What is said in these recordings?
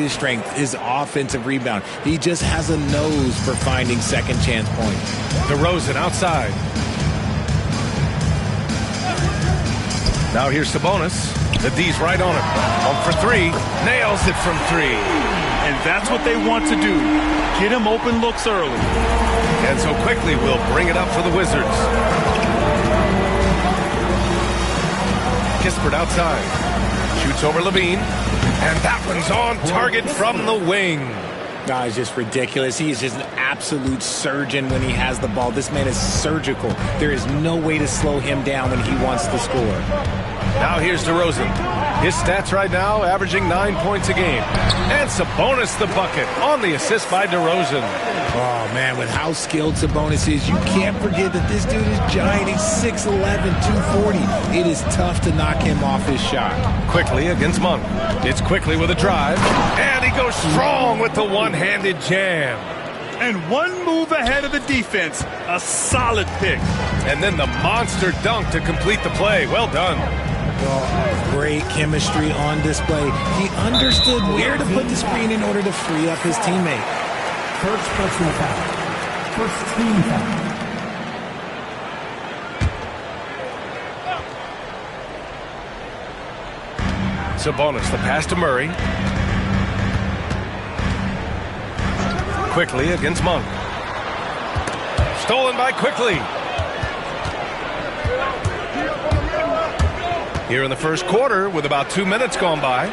greatest strength is offensive rebound. He just has a nose for finding second chance points. DeRozan outside. Now here's Sabonis. The D's right on him. Home for three. Nails it from three. And that's what they want to do. Get him open looks early. And so quickly we'll bring it up for the Wizards. Kispert outside. Shoots over Levine. And that one's on target from the wing. No, it's just ridiculous. He is just an absolute surgeon when he has the ball. This man is surgical. There is no way to slow him down when he wants to score. Now here's DeRozan. His stats right now averaging 9 points a game. And Sabonis the bucket on the assist by DeRozan. Oh, man, with how skilled Sabonis is, you can't forget that this dude is giant. He's 6'11", 240. It is tough to knock him off his shot. Quickly against Monk. It's Quickly with a drive. And he goes strong with the one-handed jam. And one move ahead of the defense. A solid pick. And then the monster dunk to complete the play. Well done. Oh, great chemistry on display. He understood where to put the screen in order to free up his teammate. First personal foul. First team foul. Sabonis, the pass to Murray. Quickly against Monk. Stolen by Quickly. Here in the first quarter with about 2 minutes gone by.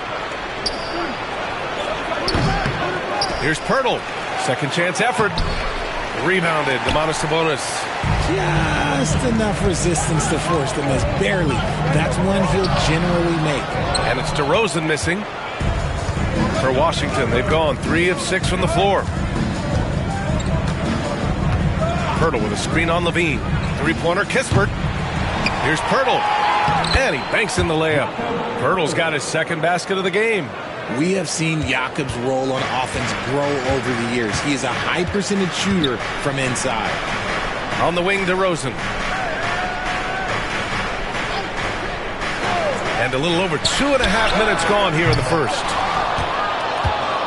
Here's Pirtle. Second chance effort. Rebounded. Domantas Sabonis. Just enough resistance to force the miss. Barely. That's one he'll generally make. And it's DeRozan missing. For Washington, they've gone 3 of 6 from the floor. Pirtle with a screen on Levine. Three-pointer Kispert. Here's Pirtle. And he banks in the layup. Pirtle's got his second basket of the game. We have seen Jakob's role on offense grow over the years. He is a high percentage shooter from inside. On the wing, DeRozan. And a little over 2.5 minutes gone here in the first.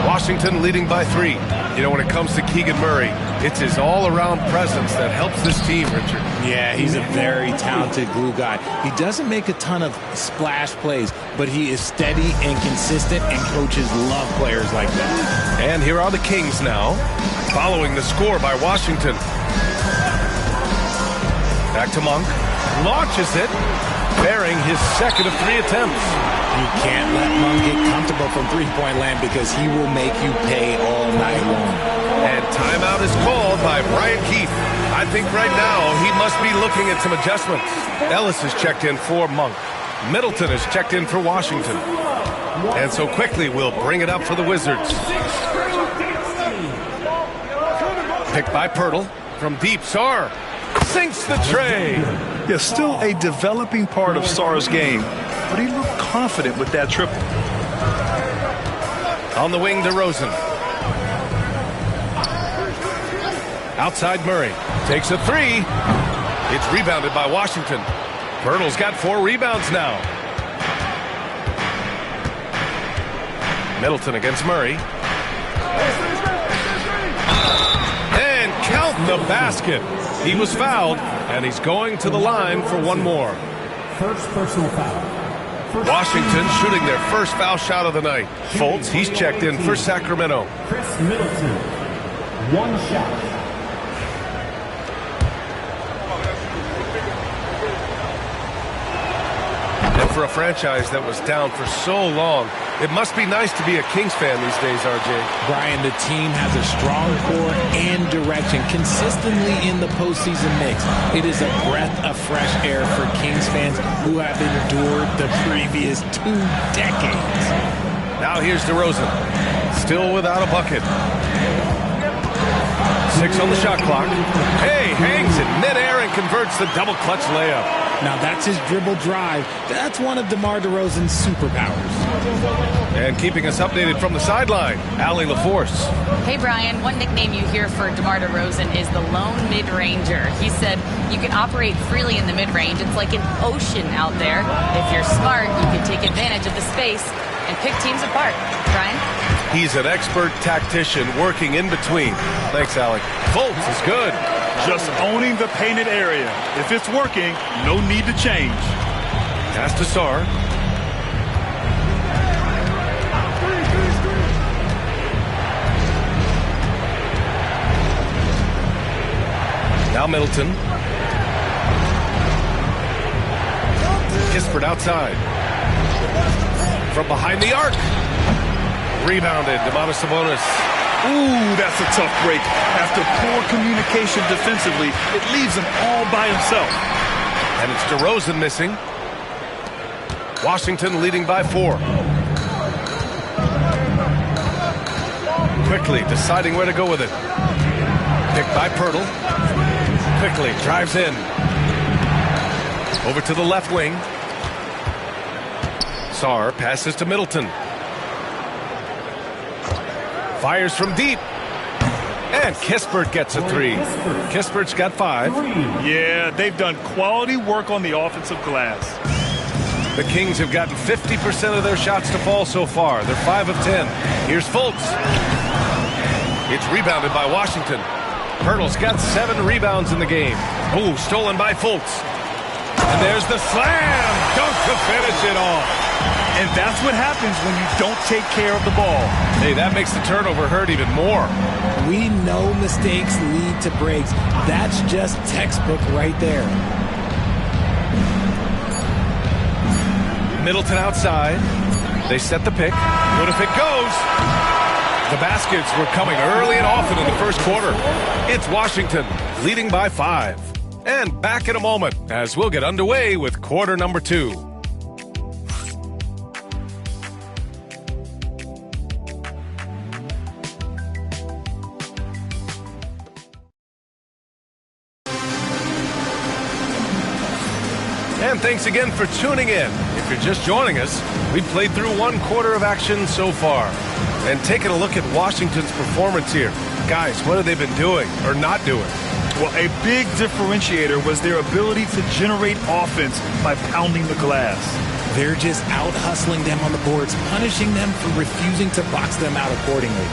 Washington leading by 3. You know, when it comes to Keegan Murray, it's his all-around presence that helps this team, Richard. Yeah, he's a very talented glue guy. He doesn't make a ton of splash plays, but he is steady and consistent, and coaches love players like that. And here are the Kings now, following the score by Washington. Back to Monk. Launches it, bearing his second of 3 attempts. You can't let Monk get comfortable from three-point land because he will make you pay all night long. And timeout is called by Brian Keefe. I think right now he must be looking at some adjustments. Ellis has checked in for Monk. Middleton has checked in for Washington. And so quickly we'll bring it up for the Wizards. Picked by Pirtle from deep. Sarr sinks the tray. Yeah, still a developing part of Sarr's game, but he looked confident with that triple. On the wing, DeRozan. Outside Murray. Takes a 3. It's rebounded by Washington. Pirtle's got 4 rebounds now. Middleton against Murray. And count the basket. He was fouled, and he's going to the line for one more. First personal foul. Washington shooting their first foul shot of the night. Fultz, he's checked in for Sacramento. Chris Middleton. 1 shot. And for a franchise that was down for so long, it must be nice to be a Kings fan these days, RJ. Brian, the team has a strong core and direction consistently in the postseason mix. It is a breath of fresh air for Kings fans who have endured the previous 2 decades. Now here's DeRozan, still without a bucket. 6 on the shot clock. Hey, hangs in midair and converts the double clutch layup. Now that's his dribble drive. That's one of DeMar DeRozan's superpowers. And keeping us updated from the sideline, Allie LaForce. Hey, Brian, one nickname you hear for DeMar DeRozan is the lone mid-ranger. He said you can operate freely in the mid-range. It's like an ocean out there. If you're smart, you can take advantage of the space and pick teams apart. Brian? He's an expert tactician working in between. Thanks, Alec. Fultz is good. Just owning the painted area. If it's working, no need to change. Pass to Sarr. Now Middleton. Kispert outside. From behind the arc. Rebounded. Sabonis. Ooh, that's a tough break. After poor communication defensively, it leaves him all by himself. And it's DeRozan missing. Washington leading by 4. Quickly deciding where to go with it. Picked by Pirtle. Quickly drives in. Over to the left wing. Sarr passes to Middleton. Fires from deep. And Kispert gets a 3. Kispert's got 5. Yeah, they've done quality work on the offensive glass. The Kings have gotten 50% of their shots to fall so far. They're 5 of 10. Here's Fultz. It's rebounded by Washington. Pirtle's got 7 rebounds in the game. Ooh, stolen by Fultz. And there's the slam dunk to finish it off. And that's what happens when you don't take care of the ball. Hey, that makes the turnover hurt even more. We know mistakes lead to breaks. That's just textbook right there. Middleton outside. They set the pick. What if it goes? The baskets were coming early and often in the first quarter. It's Washington leading by 5. And back in a moment as we'll get underway with quarter number 2. And thanks again for tuning in. If you're just joining us, we've played through 1 quarter of action so far. And taking a look at Washington's performance here. Guys, what have they been doing or not doing? Well, a big differentiator was their ability to generate offense by pounding the glass. They're just out-hustling them on the boards, punishing them for refusing to box them out accordingly.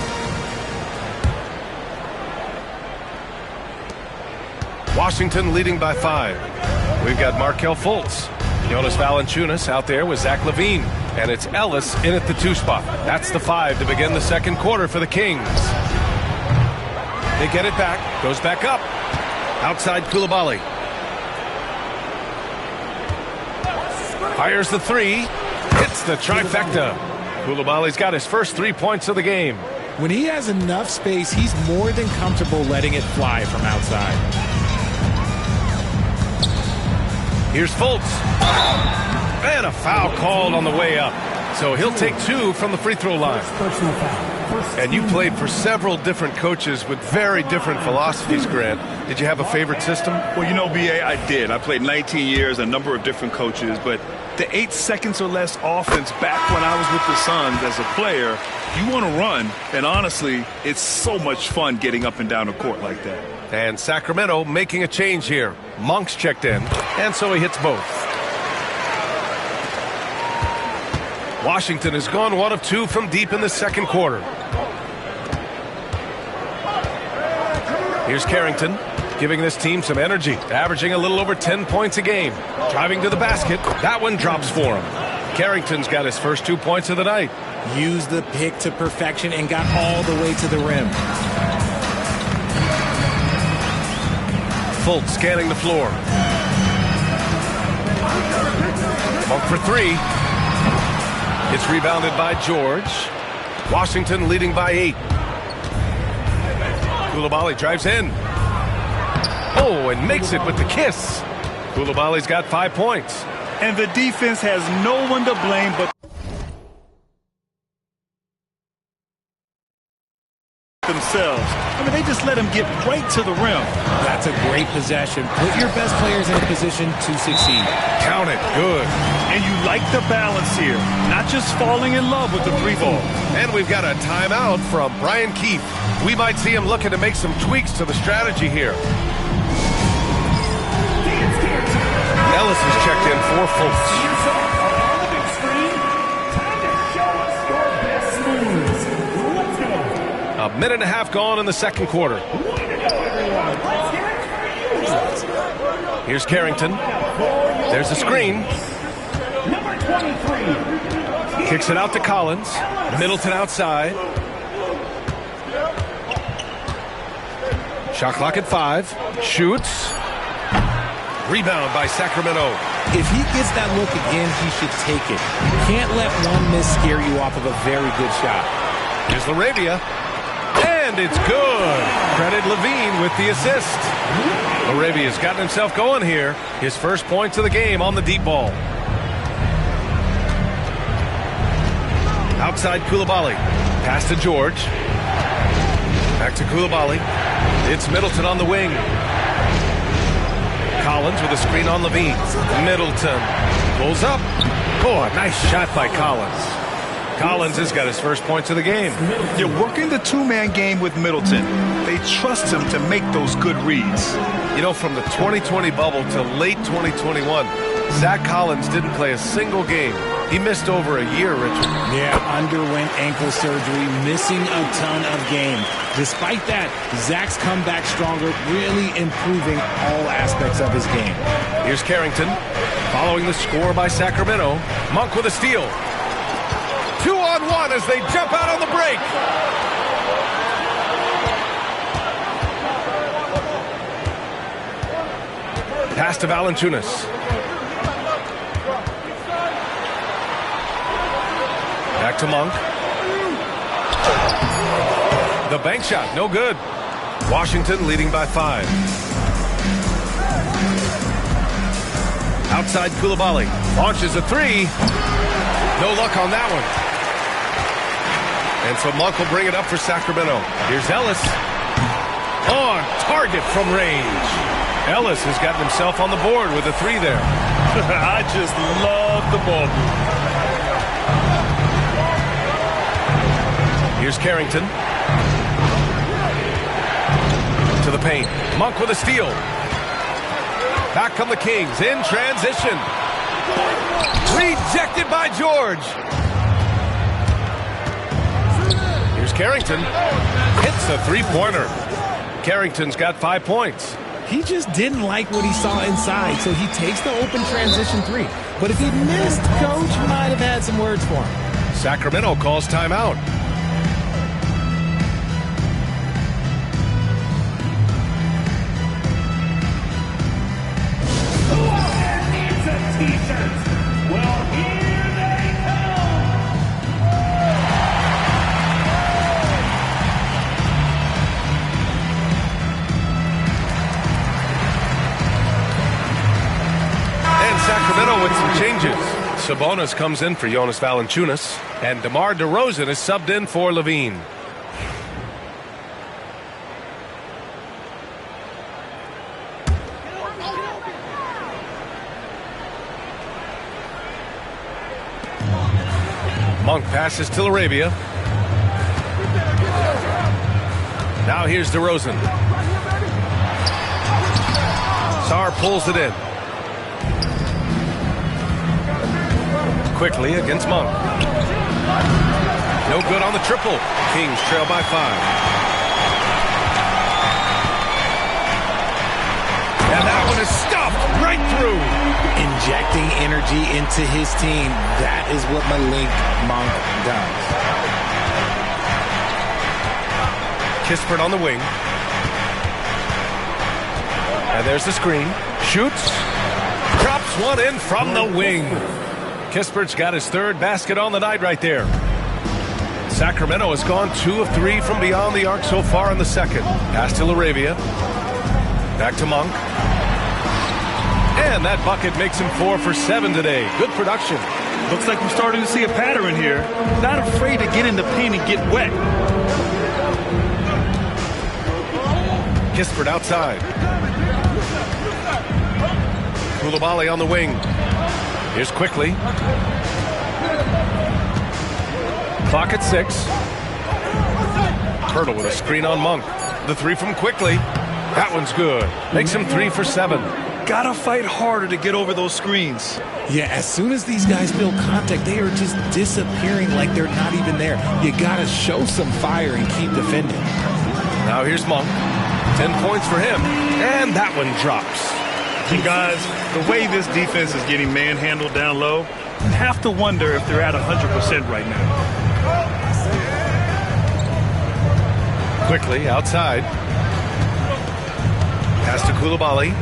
Washington leading by 5. We've got Markelle Fultz. Jonas Valanciunas out there with Zach LaVine. And it's Ellis in at the 2 spot. That's the 5 to begin the second quarter for the Kings. They get it back. Goes back up. Outside Coulibaly. Fires the 3. Hits the trifecta. Coulibaly's got his first 3 points of the game. When he has enough space, he's more than comfortable letting it fly from outside. Here's Fultz. And a foul called on the way up. So he'll take 2 from the free throw line. And you played for several different coaches with very different philosophies, Grant. Did you have a favorite system? Well, you know, B.A., I did. I played 19 years, a number of different coaches, but the 8 seconds or less offense back when I was with the Suns as a player, you want to run, and honestly, it's so much fun getting up and down the court like that. And Sacramento making a change here. Monk's checked in, and so he hits both. Washington has gone 1 of 2 from deep in the second quarter. Here's Carrington, giving this team some energy, averaging a little over 10 points a game. Driving to the basket, that one drops for him. Carrington's got his first 2 points of the night. Used the pick to perfection and got all the way to the rim. Fultz scanning the floor. Monk for 3. It's rebounded by George. Washington leading by 8. Coulibaly drives in. Oh, and makes it with the kiss. Coulibaly's got 5 points. And the defense has no one to blame but themselves. I mean, they just let him get right to the rim. That's a great possession. Put your best players in a position to succeed. Count it. Good. And you like the balance here. Not just falling in love with the 3 ball. And we've got a timeout from Brian Keefe. We might see him looking to make some tweaks to the strategy here. Ellis is checked in for Fultz. A minute and a half gone in the second quarter. Here's Carrington. There's the screen. Kicks it out to Collins. Middleton outside. Shot clock at 5. Shoots. Rebound by Sacramento. If he gets that look again, he should take it. Can't let one miss scare you off of a very good shot. Here's Laravia. And it's good. Credit Levine with the assist. Laravia's gotten himself going here. His first points of the game on the deep ball. Outside Coulibaly. Pass to George. Back to Coulibaly. It's Middleton on the wing. Collins with a screen on Levine. Middleton pulls up. Oh, a nice shot by Collins. Collins has got his first points of the game. You're working the two-man game with Middleton. They trust him to make those good reads. You know, from the 2020 bubble to late 2021, Zach Collins didn't play a single game. He missed over a year, Richard. Yeah, underwent ankle surgery, missing a ton of games. Despite that, Zach's come back stronger, really improving all aspects of his game. Here's Carrington, following the score by Sacramento. Monk with a steal. 2-on-1 as they jump out on the break. Pass to Valanciunas. Back to Monk. The bank shot, no good. Washington leading by 5. Outside Coulibaly. Launches a 3. No luck on that one. And so Monk will bring it up for Sacramento. Here's Ellis. On target from range. Ellis has gotten himself on the board with a 3 there. I just love the ball. Here's Carrington. To the paint. Monk with a steal. Back come the Kings in transition. Rejected by George. Here's Carrington. Hits a three-pointer. Carrington's got 5 points. He just didn't like what he saw inside, so he takes the open transition 3. But if he missed, Coach might have had some words for him. Sacramento calls timeout. Sacramento with some changes. Sabonis comes in for Jonas Valanciunas, and DeMar DeRozan is subbed in for Levine. Monk passes to Laravia. Now here's DeRozan. Sarr pulls it in. Quickly against Monk. No good on the triple. Kings trail by 5. And that one is stuffed right through. Injecting energy into his team. That is what Malik Monk does. Kispert on the wing. And there's the screen. Shoots. Drops one in from the wing. Kispert's got his 3rd basket on the night right there. Sacramento has gone 2 of 3 from beyond the arc so far in the second. Pass to Laravia. Back to Monk. And that bucket makes him 4 for 7 today. Good production. Looks like we're starting to see a pattern here. Not afraid to get in the paint and get wet. Kispert outside. Coulibaly on the wing. Here's Quickly. Clock at 6. Hurdle with a screen on Monk. The 3 from Quickly. That one's good. Makes him 3 for 7. Gotta fight harder to get over those screens. Yeah, as soon as these guys feel contact, they are just disappearing like they're not even there. You gotta show some fire and keep defending. Now here's Monk. 10 points for him, and that one drops. And guys, the way this defense is getting manhandled down low, you have to wonder if they're at 100% right now. Quickly outside. Pass to Koulibaly.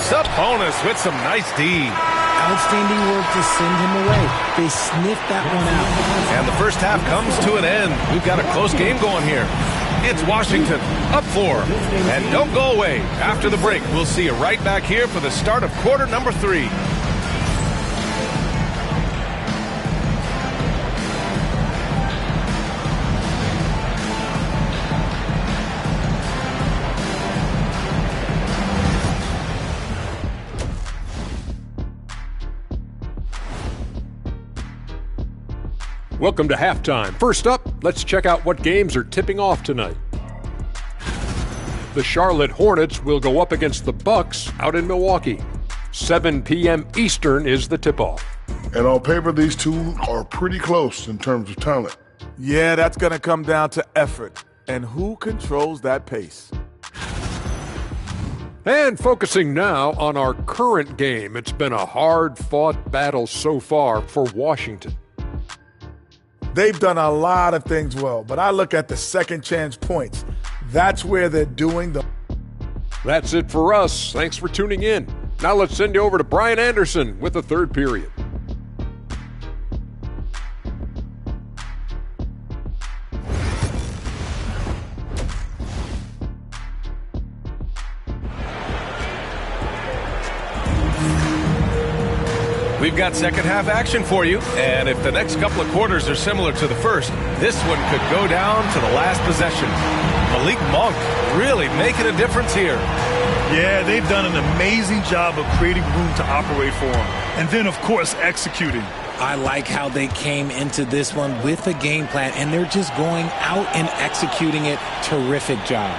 Sabonis with some nice D. Outstanding work to send him away. They sniffed that one out. And the first half comes to an end. We've got a close game going here. It's Washington up 4. And don't go away. After the break, we'll see you right back here for the start of quarter number 3. Welcome to halftime. First up, let's check out what games are tipping off tonight. The Charlotte Hornets will go up against the Bucks out in Milwaukee. 7 p.m. Eastern is the tip-off. And on paper, these two are pretty close in terms of talent. Yeah, that's going to come down to effort and who controls that pace. And focusing now on our current game, it's been a hard-fought battle so far for Washington. They've done a lot of things well, but I look at the second chance points. That's where they're doing the... That's it for us. Thanks for tuning in. Now let's send you over to Brian Anderson with the third period. We've got second half action for you, and if the next couple of quarters are similar to the first, this one could go down to the last possession. Malik Monk really making a difference here. Yeah, they've done an amazing job of creating room to operate for him. And then, of course, executing. I like how they came into this one with a game plan, and they're just going out and executing it. Terrific job.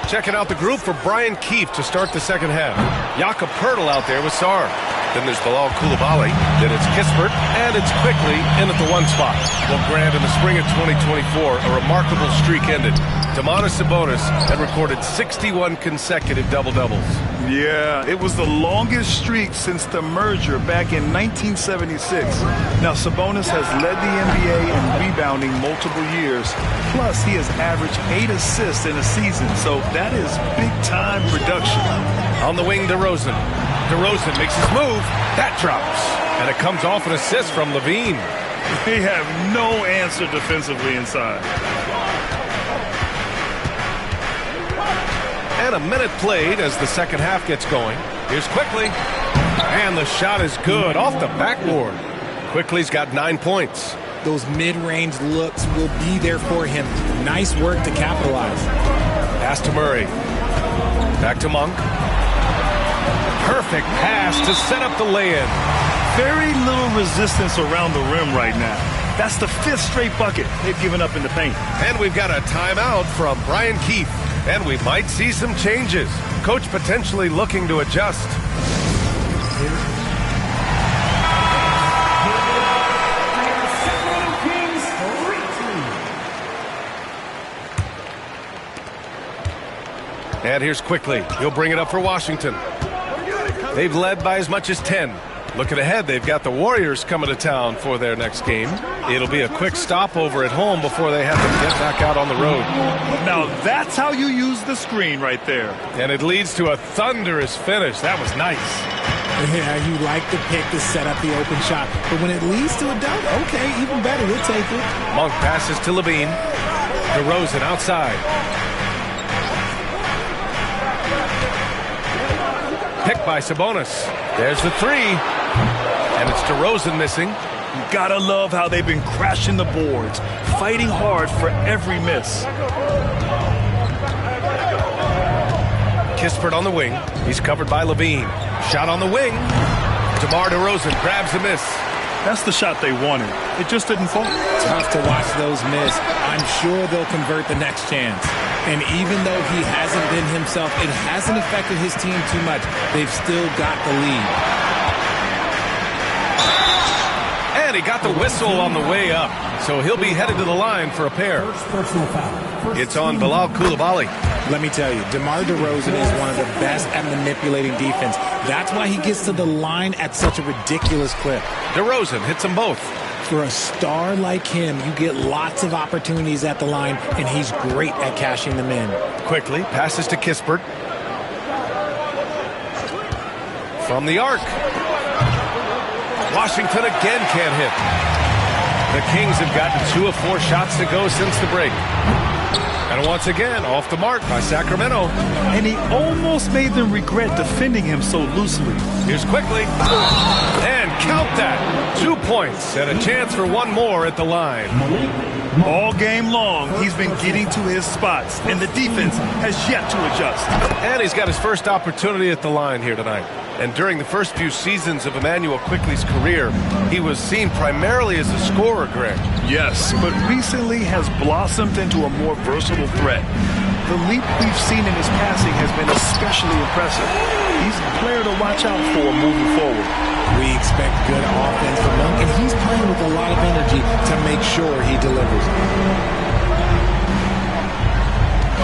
Checking out the group for Brian Keefe to start the second half. Jakob Poeltl out there with Sarr. Then there's Bilal Koulibaly. Then it's Kispert, and it's quickly in at the 1 spot. Well, Grant, in the spring of 2024, a remarkable streak ended. Domantas Sabonis had recorded 61 consecutive double-doubles. Yeah, it was the longest streak since the merger back in 1976. Now, Sabonis has led the NBA in rebounding multiple years. Plus, he has averaged 8 assists in a season, so that is big-time production. On the wing, DeRozan. DeRozan makes his move. That drops. And it comes off an assist from Levine. They have no answer defensively inside. And a minute played as the second half gets going. Here's Quickly. And the shot is good off the backboard. Quickly's got 9 points. Those mid-range looks will be there for him. Nice work to capitalize. Pass to Murray. Back to Monk. Perfect pass to set up the lay-in. Very little resistance around the rim right now. That's the 5th straight bucket they've given up in the paint. And we've got a timeout from Brian Keefe. And we might see some changes. Coach potentially looking to adjust. And here's Quickly. He'll bring it up for Washington. They've led by as much as 10. Looking ahead, they've got the Warriors coming to town for their next game. It'll be a quick stopover at home before they have to get back out on the road. Now that's how you use the screen right there. And it leads to a thunderous finish. That was nice. Yeah, you like the pick to set up the open shot. But when it leads to a dunk, okay, even better, we'll take it. Monk passes to Levine. DeRozan outside. Picked by Sabonis. There's the 3. And it's DeRozan missing. You gotta love how they've been crashing the boards, fighting hard for every miss. Kispert on the wing. He's covered by Levine. Shot on the wing. DeMar DeRozan grabs the miss. That's the shot they wanted. It just didn't fall. Tough to watch those miss. I'm sure they'll convert the next chance. And even though he hasn't been himself, it hasn't affected his team too much. They've still got the lead. And he got the whistle on the way up. So he'll be headed to the line for a pair. First personal foul. It's on Bilal Coulibaly. Let me tell you, DeMar DeRozan is one of the best at manipulating defense. That's why he gets to the line at such a ridiculous clip. DeRozan hits them both. For a star like him, you get lots of opportunities at the line, and he's great at cashing them in. Quickly passes to Kispert. From the arc. Washington again can't hit. The Kings have gotten 2 of 4 shots to go since the break. And once again, off the mark by Sacramento. And he almost made them regret defending him so loosely. Here's quickly. And count that. 2 points and a chance for one more at the line. All game long, he's been getting to his spots, and the defense has yet to adjust. And he's got his first opportunity at the line here tonight. And during the first few seasons of Immanuel Quickley's career, he was seen primarily as a scorer, Greg. Yes, but recently has blossomed into a more versatile threat. The leap we've seen in his passing has been especially impressive. He's a player to watch out for moving forward. We expect good offense from Monk, and he's playing with a lot of energy to make sure he delivers.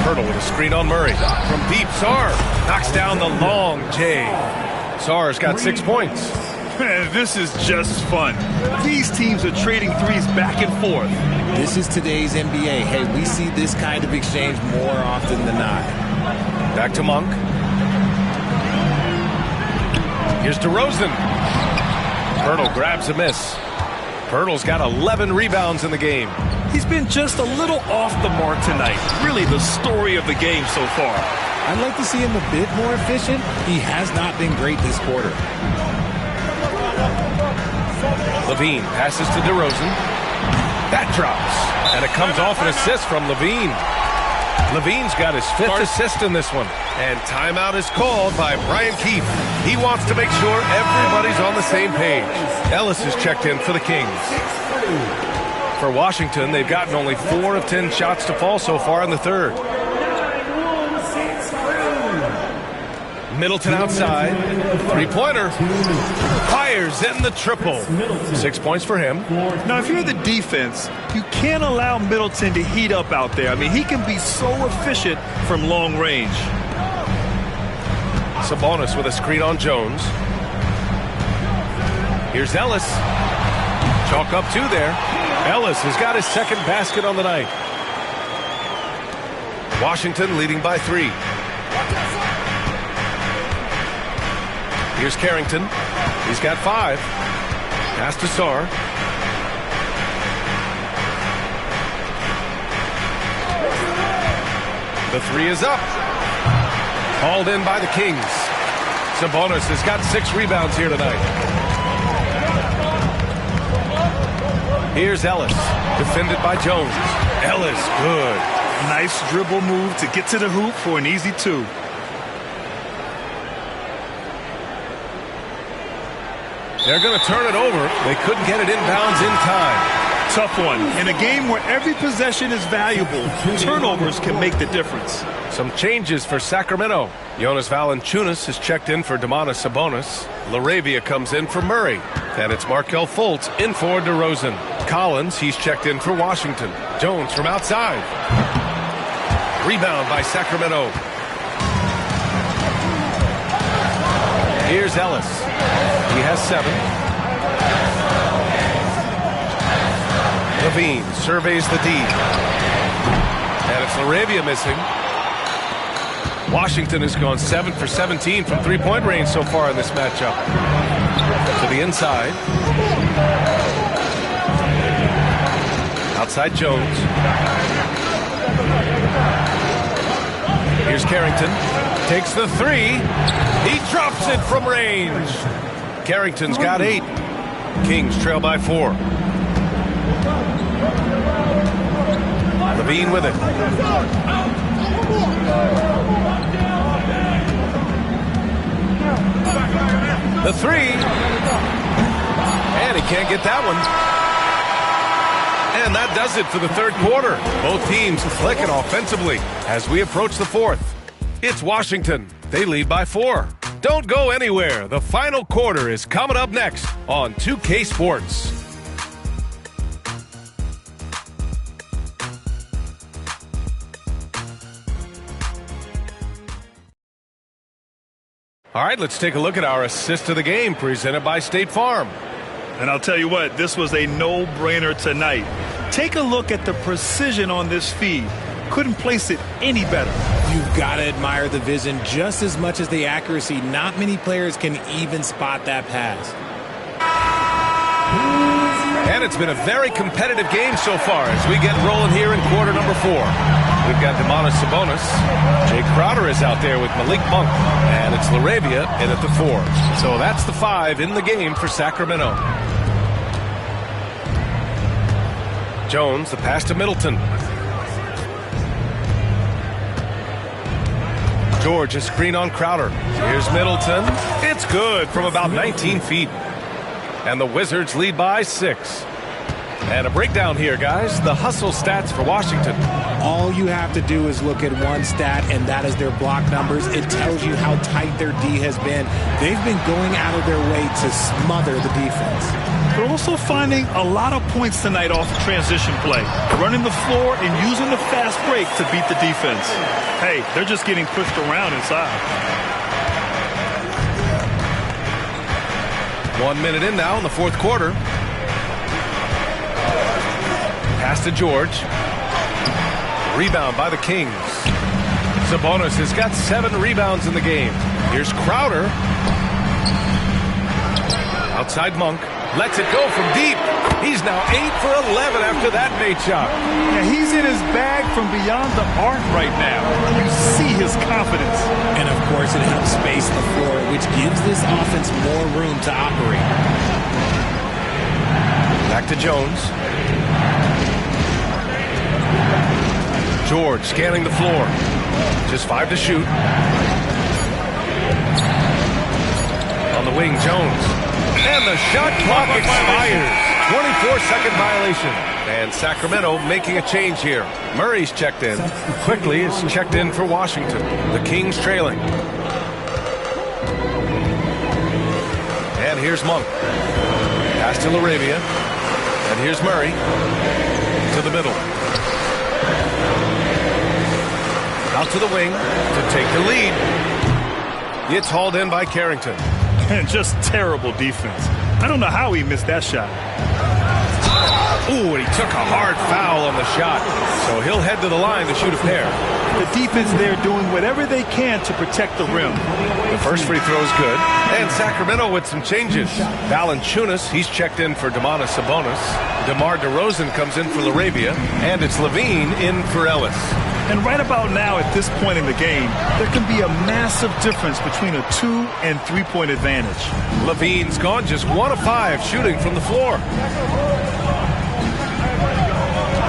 Hurdle with a screen on Murray. From deep, Sarr knocks down the long J. Sarr's got 6 points. This is just fun. These teams are trading threes back and forth. This is today's NBA. Hey, we see this kind of exchange more often than not. Back to Monk. Here's DeRozan. Hurdle grabs a miss. Hurdle's got 11 rebounds in the game. He's been just a little off the mark tonight. Really the story of the game so far. I'd like to see him a bit more efficient. He has not been great this quarter. Levine passes to DeRozan. That drops. And it comes off an assist from Levine. Levine's got his 5th assist in this one. And timeout is called by Brian Keefe. He wants to make sure everybody's on the same page. Ellis is checked in for the Kings. For Washington, they've gotten only 4 of 10 shots to fall so far in the third. Middleton outside. 3-pointer. Fires in the triple. 6 points for him. Now, if you're the defense, you can't allow Middleton to heat up out there. I mean, he can be so efficient from long range. Sabonis with a screen on Jones. Here's Ellis. Chalk up 2 there. Ellis has got his 2nd basket on the night. Washington leading by 3. Here's Carrington. He's got 5. Pass to Sarr. The 3 is up. Hauled in by the Kings. Sabonis has got 6 rebounds here tonight. Here's Ellis. Defended by Jones. Ellis, good. Nice dribble move to get to the hoop for an easy 2. They're going to turn it over. They couldn't get it inbounds in time. Tough one. In a game where every possession is valuable, turnovers can make the difference. Some changes for Sacramento. Jonas Valanciunas has checked in for Domantas Sabonis. LaRavia comes in for Murray. And it's Markelle Fultz in for DeRozan. Collins, he's checked in for Washington. Jones from outside. Rebound by Sacramento. Here's Ellis. He has 7. Levine surveys the D. And it's LaRavia missing. Washington has gone 7 for 17 from 3-point range so far in this matchup. To the inside. Outside Jones. Here's Carrington. Takes the 3. He drops it from range. Carrington's got 8. Kings trail by 4. Levine with it. The 3. And he can't get that one. And that does it for the third quarter. Both teams clicking offensively as we approach the fourth. It's Washington. They lead by 4. Don't go anywhere. The final quarter is coming up next on 2K Sports. All right, let's take a look at our assist of the game presented by State Farm. And I'll tell you what, this was a no-brainer tonight. Take a look at the precision on this feed. Couldn't place it any better. You've got to admire the vision just as much as the accuracy. Not many players can even spot that pass. And it's been a very competitive game so far as we get rolling here in quarter number 4. We've got Domantas Sabonis. Jay Crowder is out there with Malik Monk. And it's LaRavia in at the 4. So that's the 5 in the game for Sacramento. Jones, the pass to Middleton. George, a screen on Crowder. Here's Middleton. It's good from about 19 feet. And the Wizards lead by 6. And a breakdown here, guys. The hustle stats for Washington. All you have to do is look at one stat, and that is their block numbers. It tells you how tight their D has been. They've been going out of their way to smother the defense. They're also finding a lot of points tonight off transition play, running the floor and using the fast break to beat the defense. Hey, they're just getting pushed around inside. 1 minute in now in the fourth quarter. Pass to George. Rebound by the Kings. Sabonis has got 7 rebounds in the game. Here's Crowder. Outside Monk. Lets it go from deep. He's now 8 for 11 after that made shot. Yeah, he's in his bag from beyond the arc right now. You see his confidence. And, of course, it helps space the floor, which gives this offense more room to operate. Back to Jones. George scanning the floor. Just 5 to shoot. On the wing, Jones. And the shot clock expires. 24-second violation. And Sacramento making a change here. Murray's checked in. Quickly is checked in for Washington. The Kings trailing. And here's Monk. Pass to LaRavia. And here's Murray. To the middle. Out to the wing to take the lead. It's hauled in by Carrington. And just terrible defense. I don't know how he missed that shot. Ooh, and he took a hard foul on the shot. So he'll head to the line to shoot a pair. The defense there doing whatever they can to protect the rim. The first free throw is good. And Sacramento with some changes. Valanciunas, he's checked in for Domantas Sabonis. DeMar DeRozan comes in for LaRavia. And it's Levine in for Ellis. And right about now, at this point in the game, there can be a massive difference between a 2- and 3-point advantage. Levine's gone just 1 of 5 shooting from the floor.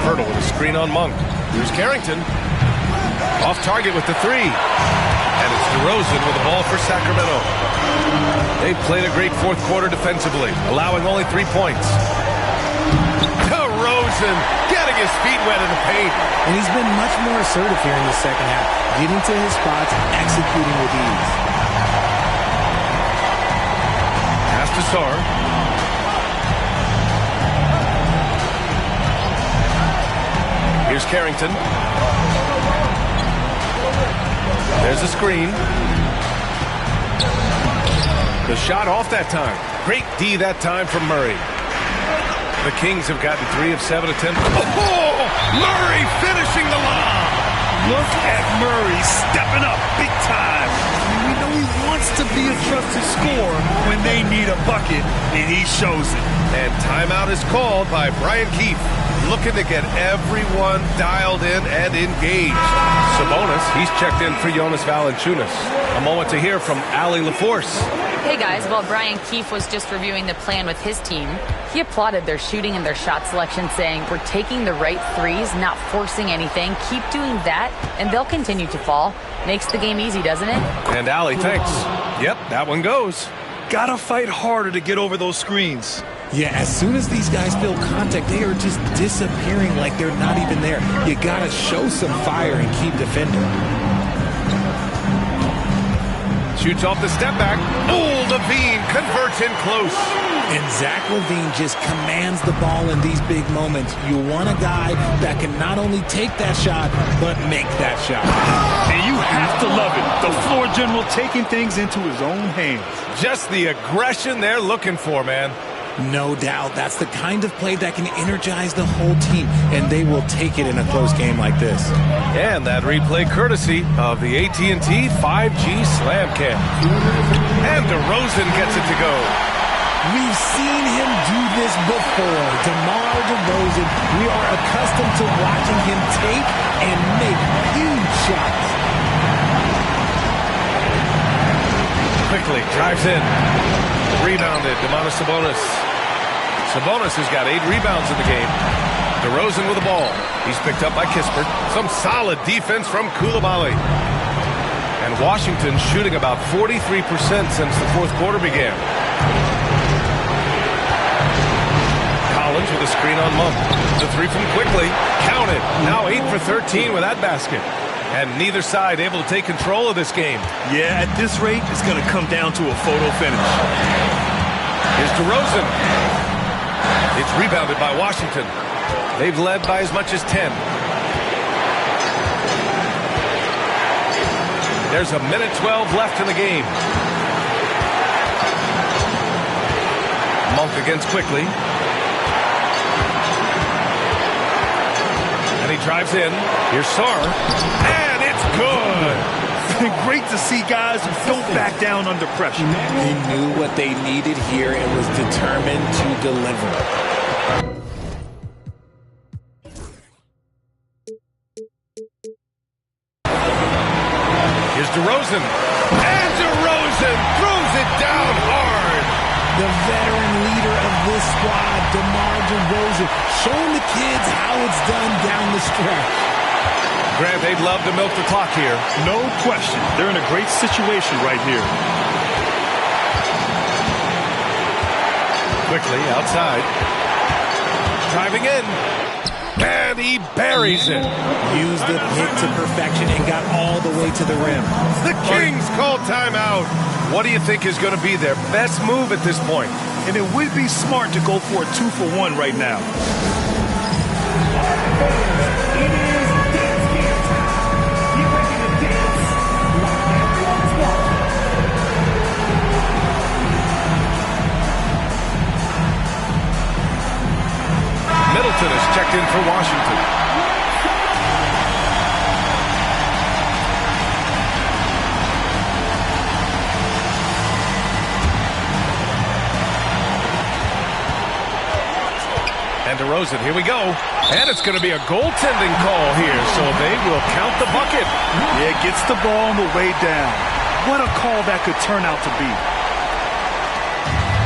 Hurdle with a screen on Monk. Here's Carrington. Off target with the 3. And it's DeRozan with the ball for Sacramento. They've played a great fourth quarter defensively, allowing only 3 points. DeRozan getting his feet wet in the paint. And he's been much more assertive here in the second half, getting to his spots, executing with ease. Pass to Sarr. Here's Carrington. There's a screen. The shot off that time. Great D that time from Murray. The Kings have gotten 3 of 7 attempts. Oh, Murray finishing the lob. Look at Murray stepping up big time. We know he wants to be a trusted scorer when they need a bucket, and he shows it. And timeout is called by Brian Keefe, looking to get everyone dialed in and engaged. Sabonis, he's checked in for Jonas Valanciunas. A moment to hear from Allie LaForce. Hey guys, while Brian Keefe was just reviewing the plan with his team, he applauded their shooting and their shot selection, saying, "We're taking the right threes, not forcing anything. Keep doing that, and they'll continue to fall." Makes the game easy, doesn't it? And Allie, thanks. Yep, that one goes. Gotta fight harder to get over those screens. Yeah, as soon as these guys feel contact, they are just disappearing like they're not even there. You got to show some fire and keep defending. Shoots off the step back. Oh, Levine converts in close. And Zach LaVine just commands the ball in these big moments. You want a guy that can not only take that shot, but make that shot. And you have to love it. The floor general taking things into his own hands. Just the aggression they're looking for, man. No doubt. That's the kind of play that can energize the whole team, and they will take it in a close game like this. And that replay courtesy of the AT&T 5G Slam Cam. And DeRozan gets it to go. We've seen him do this before. DeMar DeRozan, we are accustomed to watching him take and make huge shots. Quickly drives in. Rebounded, Domantas Sabonis. Sabonis has got 8 rebounds in the game. DeRozan with the ball. He's picked up by Kispert. Some solid defense from Coulibaly. And Washington shooting about 43% since the fourth quarter began. Collins with a screen on Monk. The three from Quickly. Counted. Now 8 for 13 with that basket. And neither side able to take control of this game. Yeah, at this rate, it's going to come down to a photo finish. Here's DeRozan. It's rebounded by Washington. They've led by as much as 10. There's a minute 12 left in the game. Monk against Quickly. And he drives in. Here's Sarr. And it's good. Great to see guys who don't back down under pressure. He knew what they needed here and was determined to deliver. Here's DeRozan. And DeRozan throws it down hard. The veteran leader of this squad, DeMar DeRozan, showing the kids how it's done down the stretch. Grant, they'd love to milk the clock here. No question. They're in a great situation right here. Quickly outside. Driving in. And he buries it. Used the pick to perfection and got all the way to the rim. The Kings call timeout. What do you think is going to be their best move at this point? And it would be smart to go for a 2-for-1 right now. Middleton is checked in for Washington. And DeRozan, here we go. And it's going to be a goaltending call here, so they will count the bucket. Yeah, gets the ball on the way down. What a call that could turn out to be.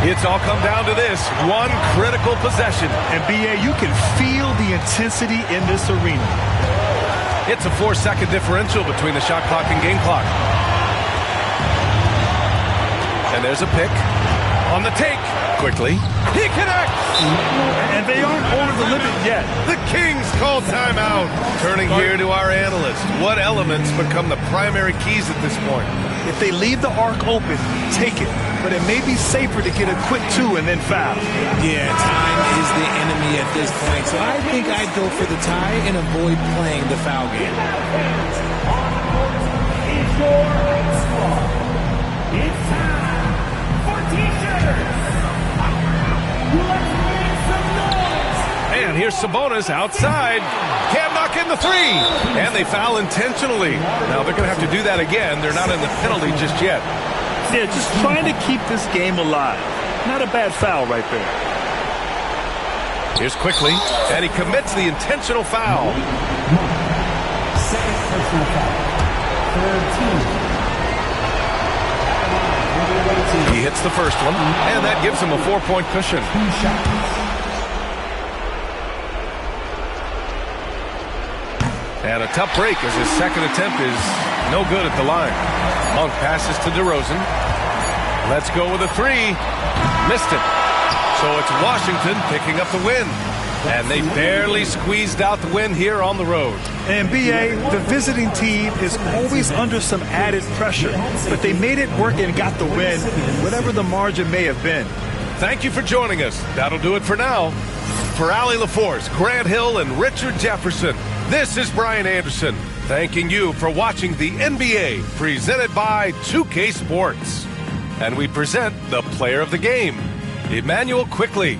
It's all come down to this, one critical possession. And, B.A., you can feel the intensity in this arena. It's a 4-second differential between the shot clock and game clock. And there's a pick. On the take. Quickly. He connects! And they aren't over the limit yet. The Kings call timeout. Turning here to our analyst. What elements become the primary keys at this point? If they leave the arc open, take it. But it may be safer to get a quick 2 and then foul. Yeah, time is the enemy at this point. So I think I'd go for the tie and avoid playing the foul game. It's time for t-shirts. Let's make some noise. And here's Sabonis outside. Can't knock in the three. And they foul intentionally. Now they're going to have to do that again. They're not in the penalty just yet. Yeah, just trying to keep this game alive. Not a bad foul right there. Here's Quickly. And he commits the intentional foul. Second personal foul. Third team. He hits the first one, and that gives him a 4-point cushion. 2 shots. And a tough break as his second attempt is no good at the line. Monk passes to DeRozan. Let's go with a 3. Missed it. So it's Washington picking up the win. And they barely squeezed out the win here on the road. And BA, the visiting team is always under some added pressure, but they made it work and got the win, whatever the margin may have been. Thank you for joining us. That'll do it for now. For Allie LaForce, Grant Hill, and Richard Jefferson, this is Brian Anderson, thanking you for watching the NBA presented by 2K Sports. And we present the player of the game, Emmanuel Quickley.